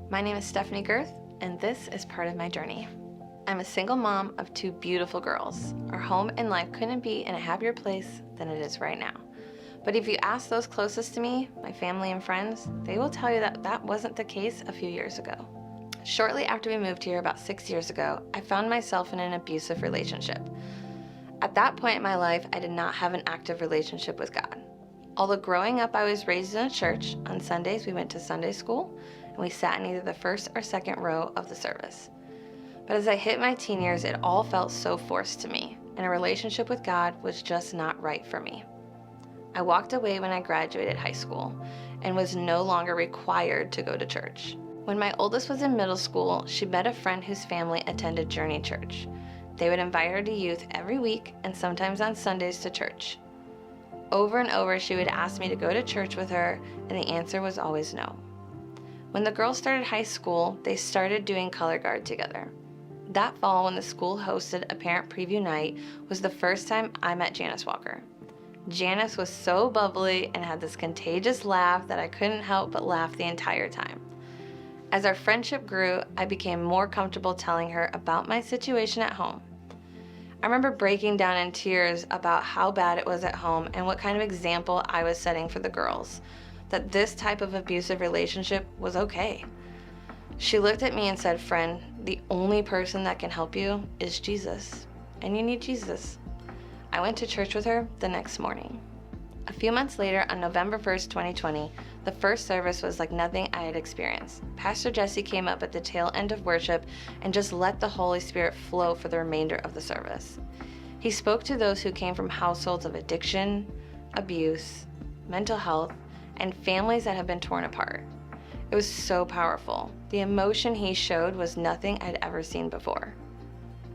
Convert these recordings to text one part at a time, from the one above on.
My name is Stephanie Girth, and this is part of my journey. I'm a single mom of two beautiful girls. Our home and life couldn't be in a happier place than it is right now. But if you ask those closest to me, my family and friends, they will tell you that that wasn't the case a few years ago. Shortly after we moved here about 6 years ago, I found myself in an abusive relationship. At that point in my life, I did not have an active relationship with God. Although growing up I was raised in a church, on Sundays we went to Sunday school, and we sat in either the first or second row of the service. But as I hit my teen years, it all felt so forced to me, and a relationship with God was just not right for me. I walked away when I graduated high school and was no longer required to go to church. When my oldest was in middle school, she met a friend whose family attended Journey Church. They would invite her to youth every week and sometimes on Sundays to church. Over and over, she would ask me to go to church with her, and the answer was always no. When the girls started high school, they started doing color guard together. That fall, when the school hosted a parent preview night, was the first time I met Janice Walker. Janice was so bubbly and had this contagious laugh that I couldn't help but laugh the entire time. As our friendship grew, I became more comfortable telling her about my situation at home. I remember breaking down in tears about how bad it was at home and what kind of example I was setting for the girls, that this type of abusive relationship was okay. She looked at me and said, "Friend, the only person that can help you is Jesus, and you need Jesus." I went to church with her the next morning. A few months later, on November 1st, 2020, the first service was like nothing I had experienced. Pastor Jesse came up at the tail end of worship and just let the Holy Spirit flow for the remainder of the service. He spoke to those who came from households of addiction, abuse, mental health, and families that have been torn apart. It was so powerful. The emotion he showed was nothing I'd ever seen before.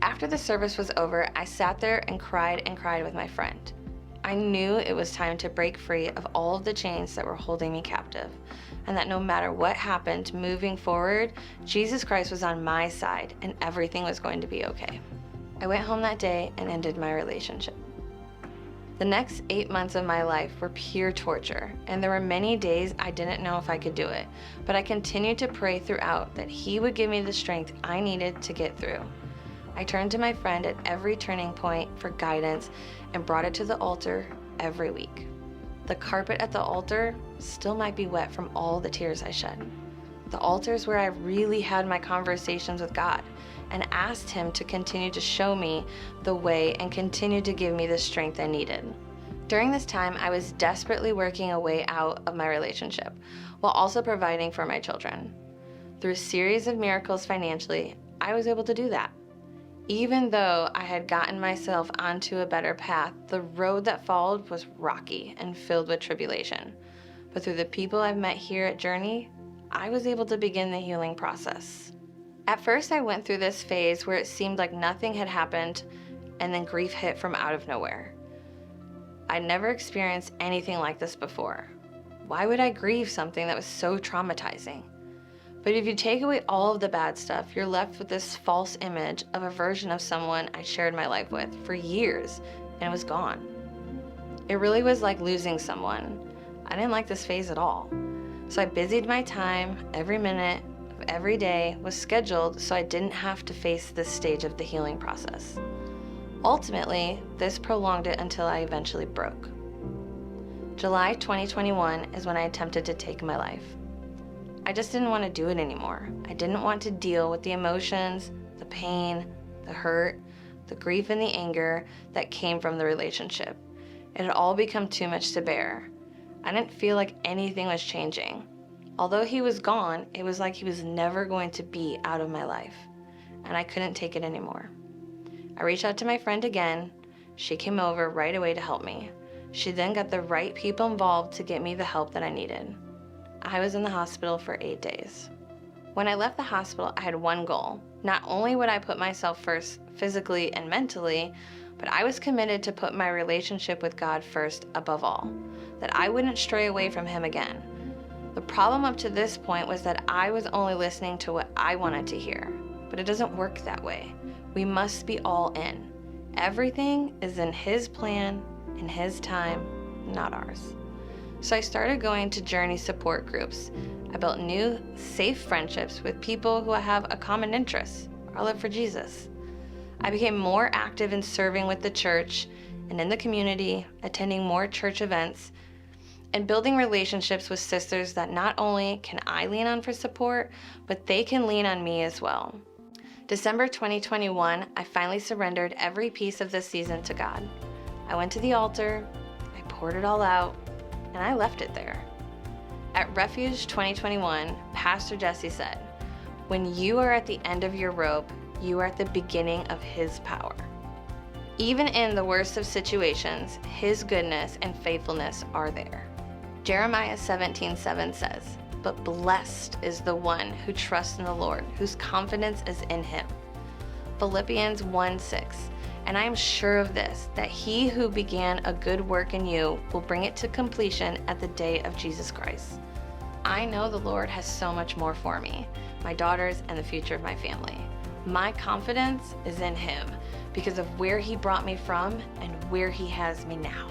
After the service was over, I sat there and cried with my friend. I knew it was time to break free of all of the chains that were holding me captive, and that no matter what happened moving forward, Jesus Christ was on my side and everything was going to be okay. I went home that day and ended my relationship. The next 8 months of my life were pure torture, and there were many days I didn't know if I could do it, but I continued to pray throughout that He would give me the strength I needed to get through. I turned to my friend at every turning point for guidance and brought it to the altar every week. The carpet at the altar still might be wet from all the tears I shed. The altar is where I really had my conversations with God and asked Him to continue to show me the way and continue to give me the strength I needed. During this time, I was desperately working a way out of my relationship while also providing for my children. Through a series of miracles financially, I was able to do that. Even though I had gotten myself onto a better path, the road that followed was rocky and filled with tribulation. But through the people I've met here at Journey, I was able to begin the healing process. At first, I went through this phase where it seemed like nothing had happened, and then grief hit from out of nowhere. I'd never experienced anything like this before. Why would I grieve something that was so traumatizing? But if you take away all of the bad stuff, you're left with this false image of a version of someone I shared my life with for years, and it was gone. It really was like losing someone. I didn't like this phase at all. So I busied my time. Every minute of every day was scheduled so I didn't have to face this stage of the healing process. Ultimately, this prolonged it until I eventually broke. July 2021 is when I attempted to take my life. I just didn't want to do it anymore. I didn't want to deal with the emotions, the pain, the hurt, the grief, and the anger that came from the relationship. It had all become too much to bear. I didn't feel like anything was changing. Although he was gone, it was like he was never going to be out of my life, and I couldn't take it anymore. I reached out to my friend again. She came over right away to help me. She then got the right people involved to get me the help that I needed. I was in the hospital for 8 days. When I left the hospital, I had one goal. Not only would I put myself first physically and mentally, but I was committed to put my relationship with God first above all, that I wouldn't stray away from Him again. The problem up to this point was that I was only listening to what I wanted to hear, but it doesn't work that way. We must be all in. Everything is in His plan, in His time, not ours. So I started going to Journey support groups. I built new, safe friendships with people who have a common interest, our love for Jesus. I became more active in serving with the church and in the community, attending more church events, and building relationships with sisters that not only can I lean on for support, but they can lean on me as well. December 2021, I finally surrendered every piece of this season to God. I went to the altar, I poured it all out, and I left it there. At Refuge 2021, Pastor Jesse said, "When you are at the end of your rope, you are at the beginning of His power." Even in the worst of situations, His goodness and faithfulness are there. Jeremiah 17:7 says, "But blessed is the one who trusts in the Lord, whose confidence is in Him." Philippians 1:6, "And I am sure of this, that He who began a good work in you will bring it to completion at the day of Jesus Christ." I know the Lord has so much more for me, my daughters, and the future of my family. My confidence is in Him because of where He brought me from and where He has me now.